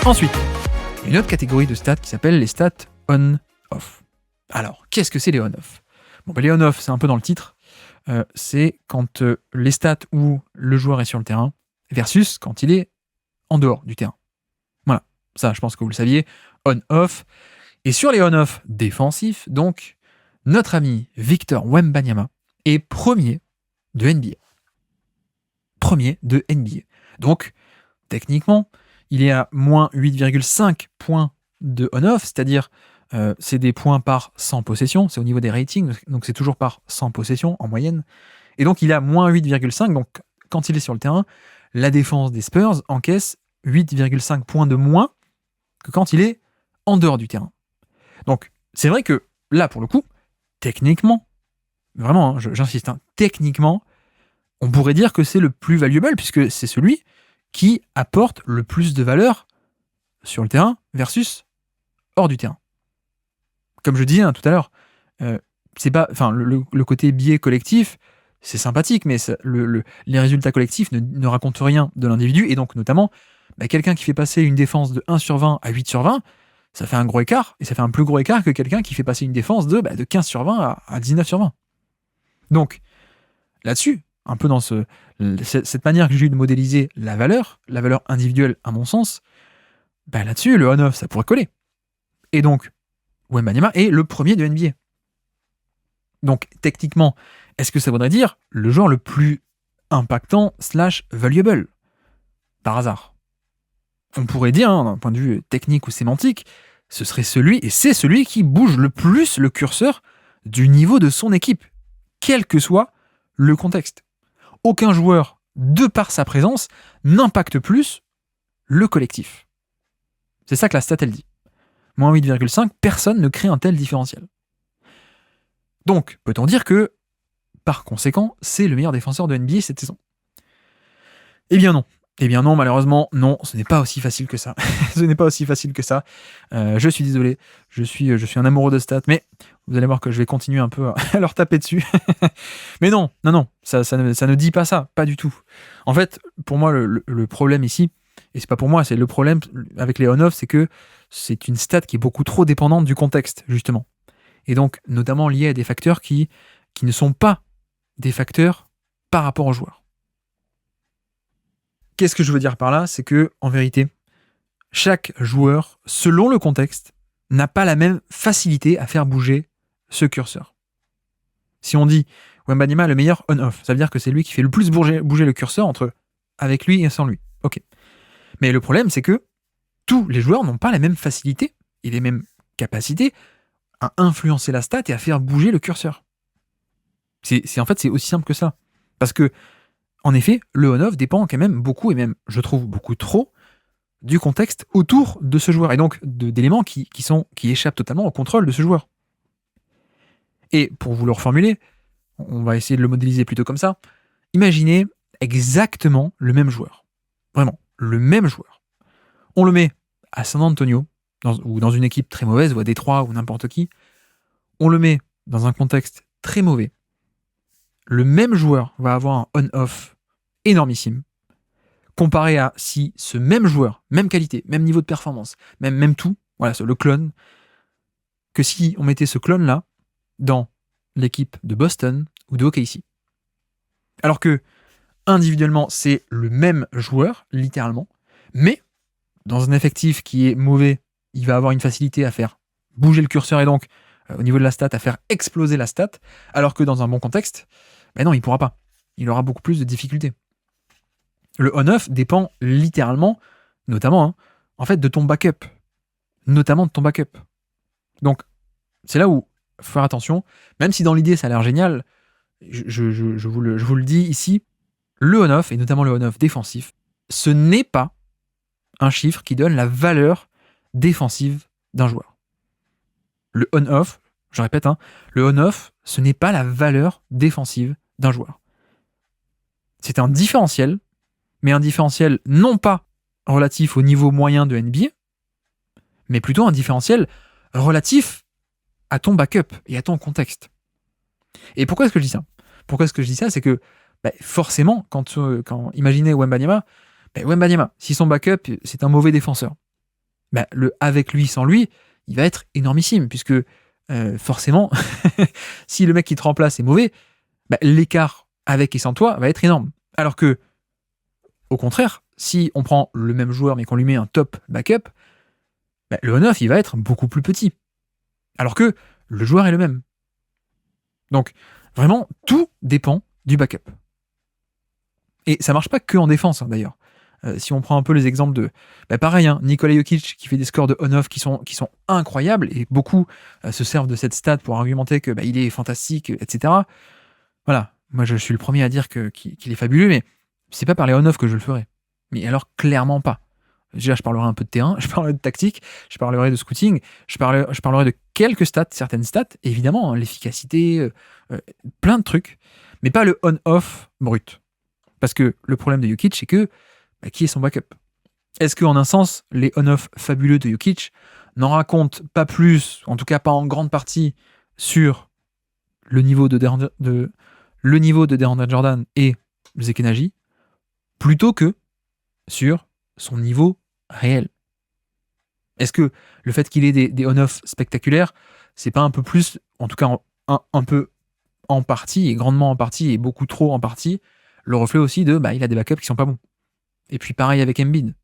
Ensuite, il y a une autre catégorie de stats qui s'appelle les stats on-off. Alors, qu'est-ce que c'est les on-off ? Les on-off, c'est un peu dans le titre. C'est quand les stats où le joueur est sur le terrain versus quand il est en dehors du terrain. Voilà, ça, je pense que vous le saviez. On-off. Et sur les on-off défensifs, donc, notre ami Victor Wembanyama est premier de NBA. Premier de NBA. Donc, techniquement, il est à moins 8,5 points de on-off, c'est-à-dire c'est des points par 100 possessions, c'est au niveau des ratings, donc c'est toujours par 100 possessions en moyenne. Et donc il est à moins 8,5, donc quand il est sur le terrain, la défense des Spurs encaisse 8,5 points de moins que quand il est en dehors du terrain. Donc c'est vrai que là, pour le coup, techniquement, vraiment, j'insiste, techniquement, on pourrait dire que c'est le plus valuable, puisque c'est celui qui apporte le plus de valeur sur le terrain versus hors du terrain. Comme je disais tout à l'heure, c'est pas, le côté biais collectif, c'est sympathique, mais les résultats collectifs ne racontent rien de l'individu, et donc notamment, quelqu'un qui fait passer une défense de 1 sur 20 à 8 sur 20, ça fait un gros écart, et ça fait un plus gros écart que quelqu'un qui fait passer une défense de 15 sur 20 à 19 sur 20. Donc, là-dessus, un peu dans cette manière que j'ai eu de modéliser la valeur individuelle à mon sens, là-dessus, le on-off, ça pourrait coller. Et donc, Wembanyama est le premier de NBA. Donc, techniquement, est-ce que ça voudrait dire le joueur le plus impactant / valuable ? Par hasard. On pourrait dire, d'un point de vue technique ou sémantique, ce serait celui, et c'est celui qui bouge le plus le curseur du niveau de son équipe, quel que soit le contexte. Aucun joueur, de par sa présence, n'impacte plus le collectif. C'est ça que la stat, elle dit. Moins 8,5, personne ne crée un tel différentiel. Donc, peut-on dire que, par conséquent, c'est le meilleur défenseur de NBA cette saison ? Eh bien non, malheureusement, non, ce n'est pas aussi facile que ça. Ce n'est pas aussi facile que ça. Je suis désolé, je suis un amoureux de stats, mais vous allez voir que je vais continuer un peu à leur taper dessus. Mais non, ça ne dit pas ça, pas du tout. En fait, pour moi, le problème ici, et c'est pas pour moi, c'est le problème avec les on-off, c'est que c'est une stat qui est beaucoup trop dépendante du contexte, justement. Et donc, notamment liée à des facteurs qui ne sont pas des facteurs par rapport aux joueurs. Qu'est-ce que je veux dire par là ? C'est que, en vérité, chaque joueur, selon le contexte, n'a pas la même facilité à faire bouger ce curseur. Si on dit Wembanyama le meilleur on-off, ça veut dire que c'est lui qui fait le plus bouger le curseur entre avec lui et sans lui. Ok. Mais le problème, c'est que tous les joueurs n'ont pas la même facilité et les mêmes capacités à influencer la stat et à faire bouger le curseur. En fait, c'est aussi simple que ça. Parce que, en effet, le on-off dépend quand même beaucoup, et même, je trouve, beaucoup trop, du contexte autour de ce joueur, et donc d'éléments qui échappent totalement au contrôle de ce joueur. Et pour vous le reformuler, on va essayer de le modéliser plutôt comme ça. Imaginez exactement le même joueur. Vraiment, le même joueur. On le met à San Antonio, ou dans une équipe très mauvaise, ou à Détroit, ou n'importe qui. On le met dans un contexte très mauvais. Le même joueur va avoir un on-off énormissime, comparé à si ce même joueur, même qualité, même niveau de performance, même tout, voilà, le clone, que si on mettait ce clone-là dans l'équipe de Boston ou de OKC. Alors que, individuellement, c'est le même joueur, littéralement, mais dans un effectif qui est mauvais, il va avoir une facilité à faire bouger le curseur et donc, au niveau de la stat, à faire exploser la stat, alors que dans un bon contexte, non, il ne pourra pas. Il aura beaucoup plus de difficultés. Le on-off dépend littéralement, notamment, en fait, de ton backup. Notamment de ton backup. Donc, c'est là où il faut faire attention. Même si dans l'idée, ça a l'air génial, je vous le dis ici, le on-off, et notamment le on-off défensif, ce n'est pas un chiffre qui donne la valeur défensive d'un joueur. Le on-off, je répète, le on-off, ce n'est pas la valeur défensive d'un joueur. C'est un différentiel, mais un différentiel non pas relatif au niveau moyen de NBA, mais plutôt un différentiel relatif à ton backup et à ton contexte. Et pourquoi est-ce que je dis ça ? C'est que forcément, quand imaginez Wembanyama, Wembanyama, si son backup, c'est un mauvais défenseur, bah, le avec lui, sans lui, il va être énormissime, puisque forcément, si le mec qui te remplace est mauvais, bah, l'écart avec et sans toi va être énorme. Alors que, au contraire, si on prend le même joueur mais qu'on lui met un top backup, bah, le on-off il va être beaucoup plus petit. Alors que le joueur est le même. Donc, vraiment, tout dépend du backup. Et ça marche pas que en défense, hein, d'ailleurs. Si on prend un peu les exemples de... Bah pareil, hein, Nikola Jokic qui fait des scores de on-off qui sont incroyables, et beaucoup se servent de cette stat pour argumenter que bah, il est fantastique, etc. Voilà, moi je suis le premier à dire qu'il est fabuleux, mais c'est pas par les on-off que je le ferai. Mais alors, clairement pas. Déjà, je parlerai un peu de terrain, je parlerai de tactique, je parlerai de scouting, je parlerai de quelques stats, certaines stats, évidemment, hein, l'efficacité, plein de trucs, mais pas le on-off brut. Parce que le problème de Jokic, c'est que bah, qui est son backup? Est-ce qu'en un sens, les on-off fabuleux de Jokic n'en racontent pas plus, en tout cas pas en grande partie, sur le niveau de DeAndre Jordan et Zekenaji, plutôt que sur son niveau réel? Est-ce que le fait qu'il ait des on-off spectaculaires, c'est pas un peu plus, en tout cas un peu en partie, et grandement en partie, et beaucoup trop en partie, le reflet aussi de bah, il a des backups qui sont pas bons? Et puis pareil avec Embiid,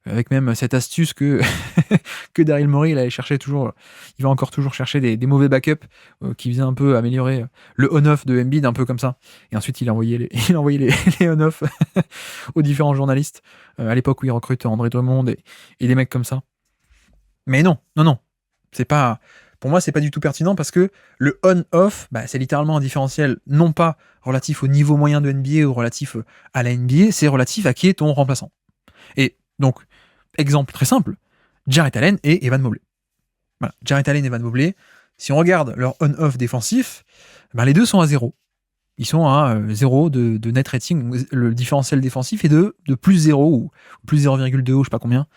avec même cette astuce que Daryl Morey il allait chercher toujours, il va encore toujours chercher des mauvais backups qui faisaient un peu améliorer le on-off de Embiid, un peu comme ça. Et ensuite il a envoyé les on-off aux différents journalistes à l'époque où il recrute André Drummond et des mecs comme ça. Mais non, c'est pas... Pour moi, c'est pas du tout pertinent parce que le on-off, bah, c'est littéralement un différentiel non pas relatif au niveau moyen de NBA ou relatif à la NBA, c'est relatif à qui est ton remplaçant. Et donc, exemple très simple, Jarrett Allen et Evan Mobley. Voilà, Jarrett Allen et Evan Mobley, si on regarde leur on-off défensif, bah, les deux sont à 0. Ils sont à 0 de net rating, le différentiel défensif est de plus 0 ou plus 0,2 ou je sais pas combien.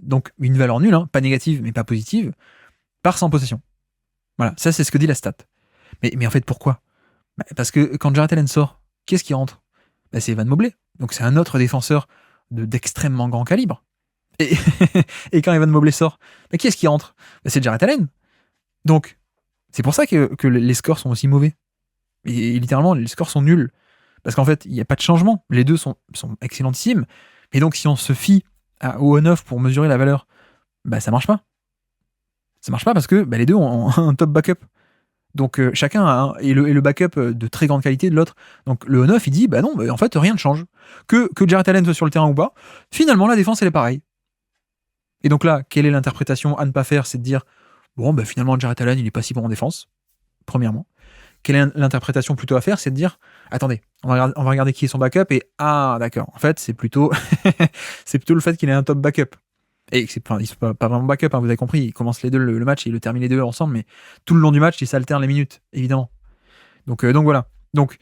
Donc une valeur nulle, hein, pas négative mais pas positive, par 100 possessions. Voilà, ça c'est ce que dit la stat. Mais en fait, pourquoi? Bah, parce que quand Jarrett Allen sort, qui est-ce qui rentre? Bah, c'est Evan Mobley. Donc c'est un autre défenseur d'extrêmement grand calibre. Et, et quand Evan Mobley sort, bah, qui est-ce qui rentre? Bah, c'est Jarrett Allen. Donc c'est pour ça que les scores sont aussi mauvais. Et littéralement, les scores sont nuls. Parce qu'en fait, il n'y a pas de changement. Les deux sont excellentissimes. Et donc si on se fie au on-off pour mesurer la valeur, bah ça marche pas. Ça marche pas parce que bah, les deux ont un top backup. Donc chacun a et le backup de très grande qualité de l'autre. Donc le on-off, il dit, bah non, bah, en fait, rien ne change. Que Jarrett Allen soit sur le terrain ou pas, finalement, la défense, elle est pareille. Et donc là, quelle est l'interprétation à ne pas faire? C'est de dire, bon, bah finalement, Jarrett Allen, il est pas si bon en défense, premièrement. Quelle est l'interprétation plutôt à faire? C'est de dire, attendez, on va regarder qui est son backup, et ah, d'accord, en fait, c'est plutôt le fait qu'il ait un top backup. Et c'est pas vraiment backup, hein, vous avez compris, ils commencent les deux le match et ils le terminent les deux ensemble, mais tout le long du match, ils s'alternent les minutes, évidemment. Donc voilà. Donc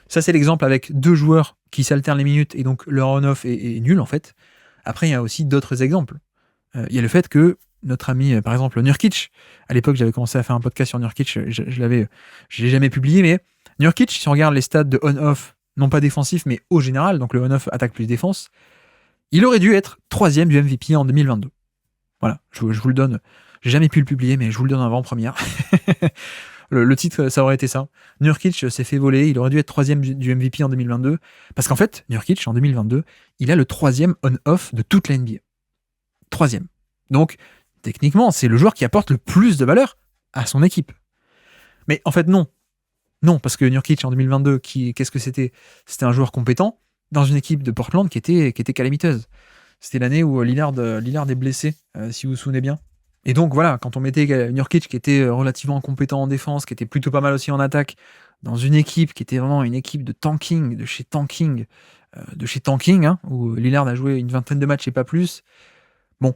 ça, c'est l'exemple avec deux joueurs qui s'alternent les minutes et donc leur on-off est nul, en fait. Après, il y a aussi d'autres exemples. Il y a le fait que notre ami, par exemple, Nurkic, à l'époque, j'avais commencé à faire un podcast sur Nurkic, je l'ai jamais publié, mais Nurkic, si on regarde les stats de on-off, non pas défensif, mais au général, donc le on-off attaque plus défense, il aurait dû être 3e du MVP en 2022. Voilà, je vous le donne. J'ai jamais pu le publier, mais je vous le donne en avant-première. le titre, ça aurait été ça. Nurkic s'est fait voler, il aurait dû être 3e du MVP en 2022, parce qu'en fait, Nurkic, en 2022, il a le 3e on-off de toute la NBA. 3e. Donc, techniquement, c'est le joueur qui apporte le plus de valeur à son équipe. Mais en fait, non. Non, parce que Nurkic, en 2022, qu'est-ce que c'était? C'était un joueur compétent dans une équipe de Portland qui était calamiteuse. C'était l'année où Lillard est blessé, si vous vous souvenez bien. Et donc voilà, quand on mettait Nurkic qui était relativement compétent en défense, qui était plutôt pas mal aussi en attaque, dans une équipe qui était vraiment une équipe de tanking, hein, où Lillard a joué une vingtaine de matchs et pas plus, bon,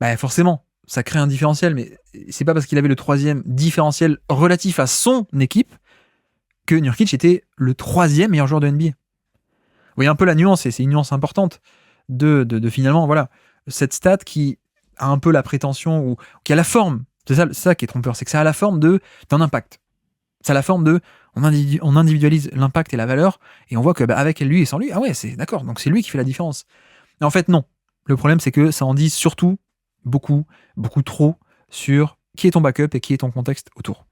bah forcément, ça crée un différentiel, mais c'est pas parce qu'il avait le 3e différentiel relatif à son équipe que Nurkic était le 3e meilleur joueur de NBA. Vous voyez un peu la nuance, et c'est une nuance importante de finalement, voilà, cette stat qui a un peu la prétention, ou qui a la forme, c'est ça qui est trompeur, c'est que ça a la forme d'un impact. Ça a la forme on individualise l'impact et la valeur, et on voit que avec lui et sans lui, ah ouais, c'est d'accord, donc c'est lui qui fait la différence. Mais en fait, non. Le problème, c'est que ça en dit surtout beaucoup, beaucoup trop sur qui est ton backup et qui est ton contexte autour.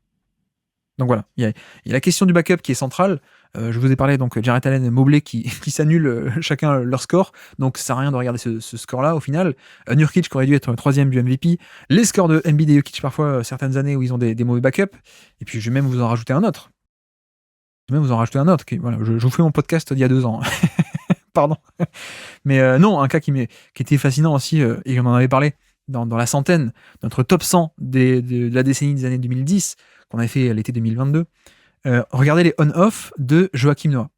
Donc voilà, il y a la question du backup qui est centrale. Je vous ai parlé donc Jarrett Allen et Mobley qui s'annulent chacun leur score, donc ça sert à rien de regarder ce score-là au final. Nurkic qui aurait dû être troisième du MVP. Les scores de Embiid et Jokic parfois certaines années où ils ont des mauvais backups. Et puis je vais même vous en rajouter un autre. Voilà, je vous fais mon podcast d'il y a 2 ans. Pardon. Mais non, un cas qui était fascinant aussi, et on en avait parlé dans la centaine, notre top 100 de la décennie des années 2010, qu'on avait fait l'été 2022. Regardez les on-off de Joakim Noah.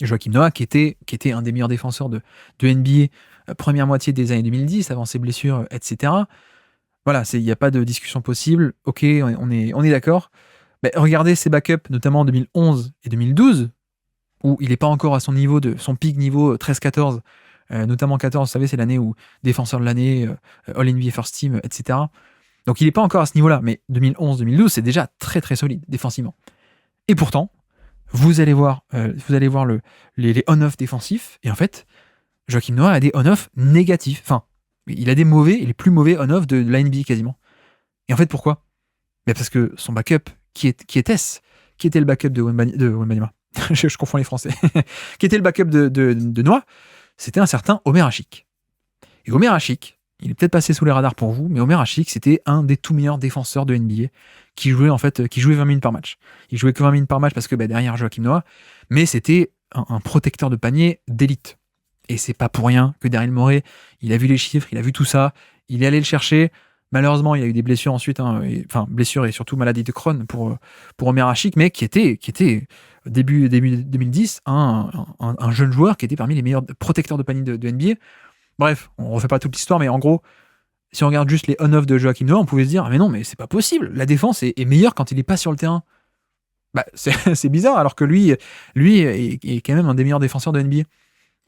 Joakim Noah, qui était un des meilleurs défenseurs de NBA, première moitié des années 2010, avant ses blessures, etc. Voilà, il n'y a pas de discussion possible. Ok, on est d'accord. Mais regardez ses backups, notamment en 2011 et 2012, où il n'est pas encore à son pic niveau 13-14, notamment 14, vous savez, c'est l'année où défenseur de l'année, All-NBA First Team, etc. Donc il n'est pas encore à ce niveau-là, mais 2011-2012, c'est déjà très très solide défensivement. Et pourtant, vous allez voir les on-off défensifs, et en fait, Joakim Noah a des on-off négatifs. Enfin, il a des mauvais et les plus mauvais on-off de la NBA quasiment. Et en fait, pourquoi ? Parce que son backup, qui était-ce ? Qui était le backup de Wembanyama ? je confonds les Français. Qui était le backup de Noah ? C'était un certain Omer Asik. Et Omer Asik, il est peut-être passé sous les radars pour vous, mais Omer Asik, c'était un des tout meilleurs défenseurs de NBA qui jouait 20 minutes par match. Il jouait que 20 minutes par match parce que derrière Joakim Noah, mais c'était un protecteur de panier d'élite. Et c'est pas pour rien que Daryl Morey, il a vu les chiffres, il a vu tout ça, il est allé le chercher. Malheureusement, il a eu des blessures ensuite, blessures et surtout maladie de Crohn pour Omer Asik, mais qui était début 2010 un jeune joueur qui était parmi les meilleurs protecteurs de panier de NBA. Bref, on refait pas toute l'histoire, mais en gros, si on regarde juste les on-off de Joakim Noah, on pouvait se dire ah mais non, mais c'est pas possible, la défense est meilleure quand il est pas sur le terrain. C'est bizarre, alors que lui est quand même un des meilleurs défenseurs de NBA.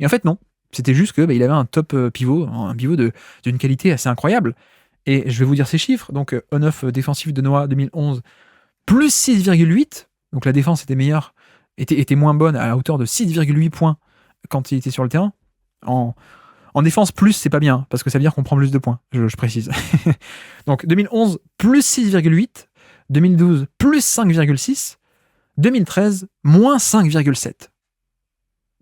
Et en fait non, c'était juste que il avait un top pivot, un pivot d'une qualité assez incroyable. Et je vais vous dire ces chiffres. Donc on-off défensif de Noah 2011, plus 6,8. Donc la défense était moins bonne à la hauteur de 6,8 points quand il était sur le terrain. En défense, plus, c'est pas bien, parce que ça veut dire qu'on prend plus de points, je précise. Donc 2011, plus 6,8. 2012, plus 5,6. 2013, moins 5,7.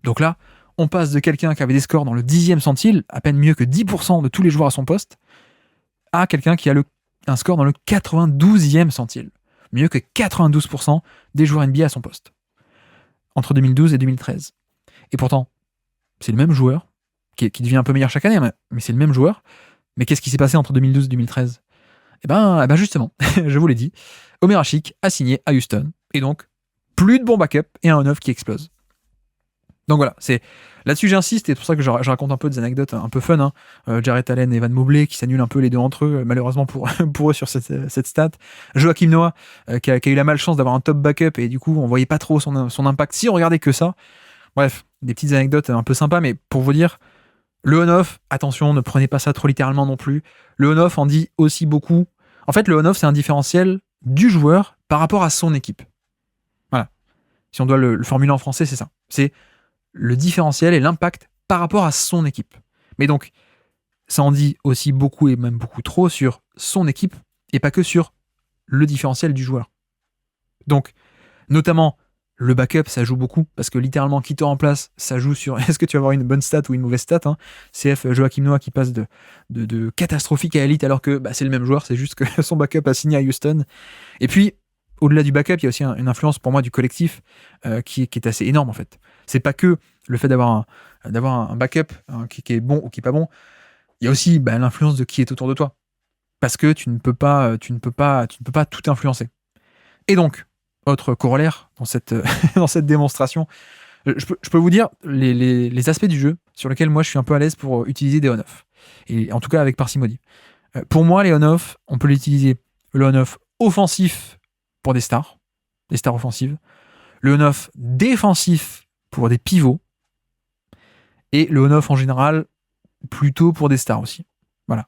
Donc là, on passe de quelqu'un qui avait des scores dans le 10e centile, à peine mieux que 10% de tous les joueurs à son poste, à quelqu'un qui a un score dans le 92e centile. Mieux que 92% des joueurs NBA à son poste. Entre 2012 et 2013. Et pourtant, c'est le même joueur, qui devient un peu meilleur chaque année, mais c'est le même joueur. Mais qu'est-ce qui s'est passé entre 2012 et 2013 ? Eh ben justement, je vous l'ai dit, Omer Asik a signé à Houston. Et donc, plus de bons backups et un on-off qui explose. Donc voilà, là-dessus j'insiste, et c'est pour ça que je raconte un peu des anecdotes un peu fun. Jarrett Allen et Evan Mobley qui s'annulent un peu les deux entre eux, malheureusement pour eux sur cette stat. Joakim Noah qui a eu la malchance d'avoir un top backup et du coup on voyait pas trop son impact si on regardait que ça. Bref, des petites anecdotes un peu sympas, mais pour vous dire, le on-off, attention, ne prenez pas ça trop littéralement non plus. Le on-off en dit aussi beaucoup. En fait, le on-off, c'est un différentiel du joueur par rapport à son équipe. Voilà. Si on doit le formuler en français, c'est ça. C'est le différentiel et l'impact par rapport à son équipe. Mais donc, ça en dit aussi beaucoup et même beaucoup trop sur son équipe et pas que sur le différentiel du joueur. Donc, notamment, le backup, ça joue beaucoup, parce que littéralement, qui te remplace, ça joue sur est-ce que tu vas avoir une bonne stat ou une mauvaise stat. CF Joakim Noah qui passe de catastrophique à élite, alors que c'est le même joueur, c'est juste que son backup a signé à Houston. Et puis, au-delà du backup, il y a aussi une influence pour moi du collectif qui est assez énorme en fait. C'est pas que le fait d'avoir un backup qui est bon ou qui est pas bon, il y a aussi l'influence de qui est autour de toi. Parce que tu ne peux pas tout influencer. Et donc, autre corollaire dans cette démonstration, je peux vous dire les aspects du jeu sur lesquels moi je suis un peu à l'aise pour utiliser des on-off. Et en tout cas avec parcimonie. Pour moi, les on-off, on peut l'utiliser le on-off offensif pour des stars offensives, le on-off défensif pour des pivots, et le on-off en général plutôt pour des stars aussi. Voilà.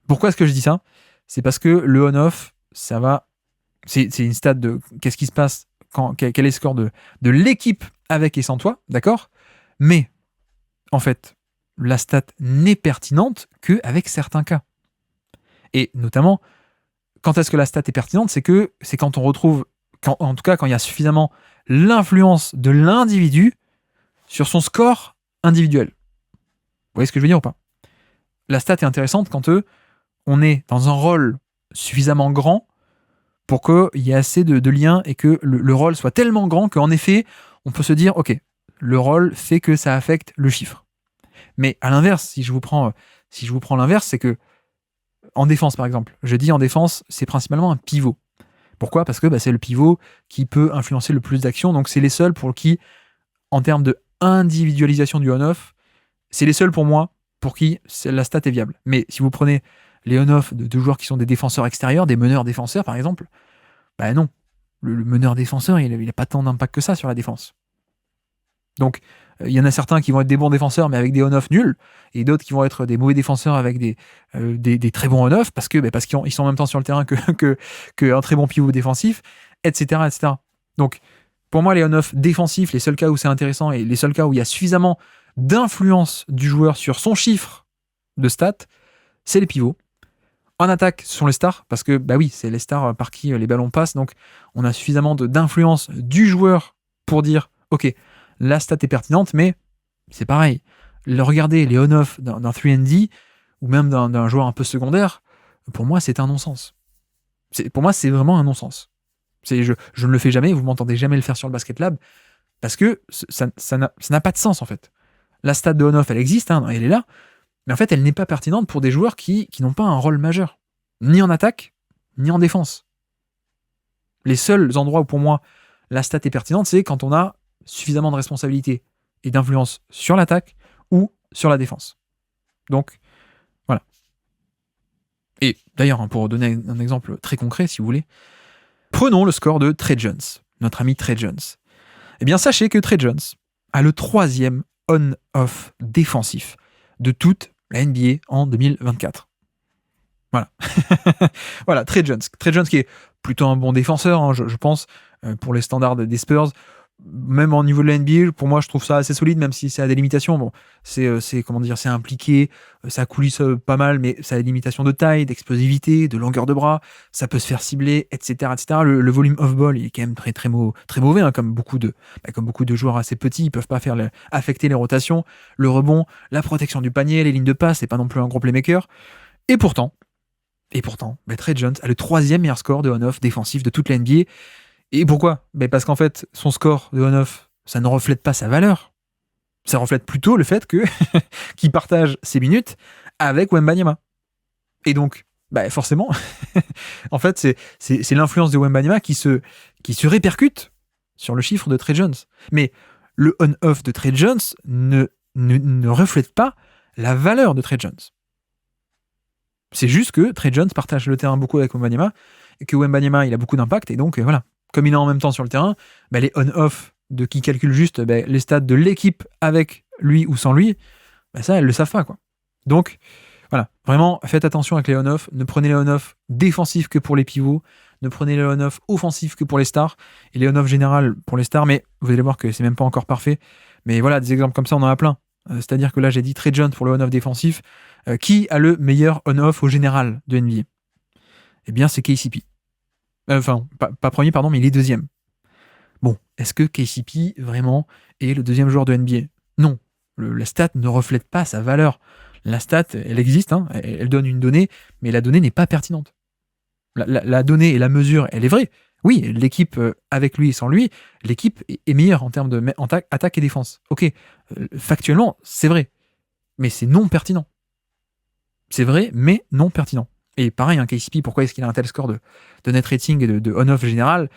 Pourquoi est-ce que je dis ça ? C'est parce que le on-off, c'est une stat de qu'est-ce qui se passe, quel est le score de l'équipe avec et sans toi, d'accord ? Mais, en fait, la stat n'est pertinente qu'avec certains cas. Et notamment, quand est-ce que la stat est pertinente, c'est quand on retrouve, en tout cas quand il y a suffisamment l'influence de l'individu sur son score individuel. Vous voyez ce que je veux dire ou pas? La stat est intéressante quand on est dans un rôle suffisamment grand pour qu'il y ait assez de liens et que le rôle soit tellement grand qu'en effet, on peut se dire, ok, le rôle fait que ça affecte le chiffre. Mais à l'inverse, si je vous prends l'inverse, c'est que en défense, par exemple, je dis en défense, c'est principalement un pivot. Pourquoi? Parce que c'est le pivot qui peut influencer le plus d'actions, donc c'est les seuls pour qui, en termes de individualisation du on-off, c'est les seuls pour moi pour qui la stat est viable. Mais si vous prenez les on-off de deux joueurs qui sont des défenseurs extérieurs, des meneurs défenseurs par exemple, non. Le meneur défenseur, il n'a pas tant d'impact que ça sur la défense. Donc, il y en a certains qui vont être des bons défenseurs mais avec des on-off nuls, et d'autres qui vont être des mauvais défenseurs avec des très bons on-off parce qu'ils sont en même temps sur le terrain qu'un très bon pivot défensif, etc., etc. Donc, pour moi, les on-off défensifs, les seuls cas où c'est intéressant et les seuls cas où il y a suffisamment d'influence du joueur sur son chiffre de stats, c'est les pivots. En attaque, ce sont les stars, parce que oui, c'est les stars par qui les ballons passent, donc on a suffisamment d'influence du joueur pour dire, ok, la stat est pertinente, mais c'est pareil. Regarder les on-off d'un 3&D, ou même d'un joueur un peu secondaire, pour moi, c'est un non-sens. Pour moi, c'est vraiment un non-sens. Je ne le fais jamais, vous m'entendez jamais le faire sur le Basket Lab, parce que ça n'a pas de sens, en fait. La stat de on-off, elle existe, elle est là, mais en fait, elle n'est pas pertinente pour des joueurs qui n'ont pas un rôle majeur, ni en attaque, ni en défense. Les seuls endroits où, pour moi, la stat est pertinente, c'est quand on a suffisamment de responsabilité et d'influence sur l'attaque ou sur la défense. Donc, voilà. Et d'ailleurs, pour donner un exemple très concret, si vous voulez, prenons le score de Tre Jones, notre ami Tre Jones. Eh bien, sachez que Tre Jones a le 3e on-off défensif de toute la NBA en 2024. Voilà. Voilà, Tre Jones. Tre Jones qui est plutôt un bon défenseur, je pense, pour les standards des Spurs. Même au niveau de la NBA, pour moi, je trouve ça assez solide, même si c'est à des limitations. Bon, c'est impliqué, ça coulisse pas mal, mais ça a des limitations de taille, d'explosivité, de longueur de bras, ça peut se faire cibler, etc., etc. Le volume off-ball, il est quand même très, très, très mauvais, comme beaucoup de joueurs assez petits, ils peuvent pas affecter les rotations, le rebond, la protection du panier, les lignes de passe, c'est pas non plus un gros playmaker. Et pourtant, Tre Jones a le 3e meilleur score de on-off défensif de toute la NBA. Et pourquoi? Parce qu'en fait, son score de on-off, ça ne reflète pas sa valeur. Ça reflète plutôt le fait qu'il partage ses minutes avec Wembanyama. Et donc, forcément, en fait, c'est l'influence de Wembanyama qui se répercute sur le chiffre de Tre Jones. Mais le on-off de Tre Jones ne reflète pas la valeur de Tre Jones. C'est juste que Tre Jones partage le terrain beaucoup avec Wembanyama et que Wembanyama, il a beaucoup d'impact, et donc voilà. Comme il est en même temps sur le terrain, les on-off de qui calcule juste les stats de l'équipe avec lui ou sans lui, ça, elles le savent pas, quoi. Donc, voilà, vraiment, faites attention avec les on-off. Ne prenez les on-off défensifs que pour les pivots, ne prenez les on-off offensifs que pour les stars, et les on-off général pour les stars, mais vous allez voir que c'est même pas encore parfait. Mais voilà, des exemples comme ça, on en a plein. C'est-à-dire que là, j'ai dit Tre Jones pour le on-off défensif. Qui a le meilleur on-off au général de NBA? Eh bien, c'est KCP. Enfin, pas premier, pardon, mais il est 2e. Bon, est-ce que KCP, vraiment, est le 2e joueur de NBA? Non. La stat ne reflète pas sa valeur. La stat, elle existe, elle donne une donnée, mais la donnée n'est pas pertinente. La donnée et la mesure, elle est vraie. Oui, l'équipe, avec lui et sans lui, l'équipe est meilleure en termes de attaque et défense. Ok, factuellement, c'est vrai. Mais c'est non pertinent. C'est vrai, mais non pertinent. Et pareil, KCP, pourquoi est-ce qu'il a un tel score de net rating et de on-off général?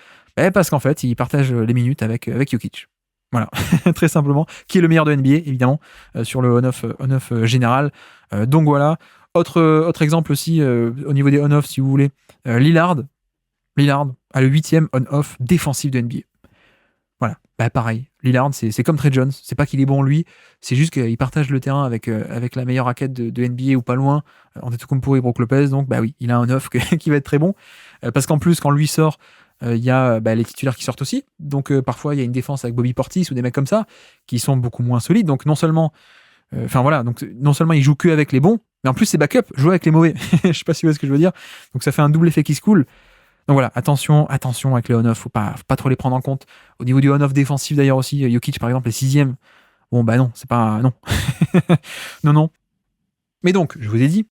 Parce qu'en fait, il partage les minutes avec Jokic. Voilà, très simplement. Qui est le meilleur de NBA, évidemment, sur le on-off général. Donc voilà. Autre exemple aussi, au niveau des on-off, si vous voulez. Lillard a le 8e on-off défensif de NBA. Voilà, pareil. Lillard, c'est comme Tre Jones. C'est pas qu'il est bon, lui. C'est juste qu'il partage le terrain avec la meilleure raquette de NBA ou pas loin, Antetokounmpo et Brook Lopez. Donc, oui, il a un off qui va être très bon. Parce qu'en plus, quand lui sort, il y a les titulaires qui sortent aussi. Donc, parfois, il y a une défense avec Bobby Portis ou des mecs comme ça qui sont beaucoup moins solides. Donc, non seulement Enfin voilà, donc non seulement il joue que avec les bons, mais en plus c'est backup, jouer avec les mauvais. Je sais pas si vous voyez ce que je veux dire. Donc ça fait un double effet qui se coule. Donc voilà, attention avec les on-off, faut pas trop les prendre en compte. Au niveau du on-off défensif d'ailleurs aussi, Jokic par exemple est 6ème. Bon bah non, c'est pas... Non. non. Mais donc, je vous ai dit,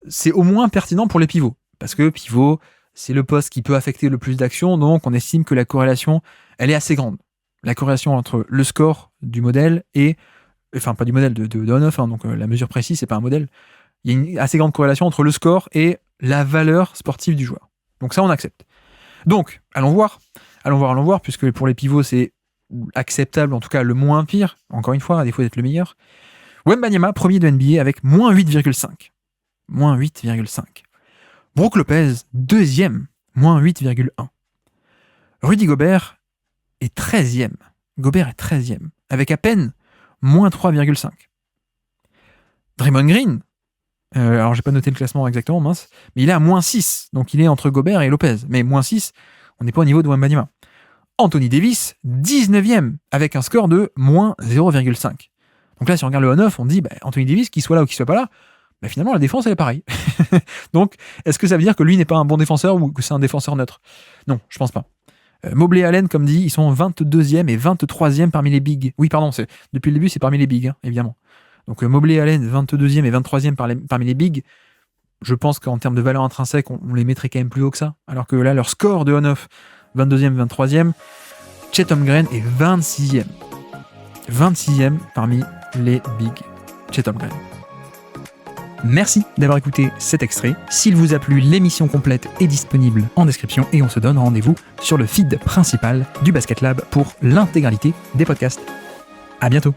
c'est au moins pertinent pour les pivots. Parce que pivot, c'est le poste qui peut affecter le plus d'actions, donc on estime que la corrélation, elle est assez grande. La corrélation entre le score du modèle et... Enfin, pas du modèle de on-off, hein, donc la mesure précise, c'est pas un modèle. Il y a une assez grande corrélation entre le score et la valeur sportive du joueur. Donc ça, on accepte. Donc, allons voir, puisque pour les pivots, c'est acceptable, en tout cas le moins pire, encore une fois, à défaut d'être le meilleur. Wembanyama, premier de NBA avec moins 8,5. Moins 8,5. Brook Lopez, deuxième, moins 8,1. Rudy Gobert est 13e. Avec à peine moins 3,5. Draymond Green, alors j'ai pas noté le classement exactement, mince, mais il est à moins 6, donc il est entre Gobert et Lopez. Mais moins 6, on n'est pas au niveau de Wembanyama. Anthony Davis, 19e, avec un score de moins 0,5. Donc là, si on regarde le on-off, on dit, Anthony Davis, qu'il soit là ou qu'il soit pas là, finalement, la défense, elle est pareille. Donc, est-ce que ça veut dire que lui n'est pas un bon défenseur ou que c'est un défenseur neutre ? Non, je pense pas. Mobley et Allen, comme dit, ils sont 22e et 23e parmi les bigs. Oui, pardon, depuis le début, c'est parmi les bigs, hein, évidemment. Donc Mobley et Allen, 22e et 23e parmi les bigs. Je pense qu'en termes de valeur intrinsèque, on les mettrait quand même plus haut que ça. Alors que là, leur score de on-off, 22e, 23e. Chet Holmgren est 26e. 26e parmi les bigs. Chet Holmgren. Merci d'avoir écouté cet extrait. S'il vous a plu, l'émission complète est disponible en description et on se donne rendez-vous sur le feed principal du Basket Lab pour l'intégralité des podcasts. À bientôt.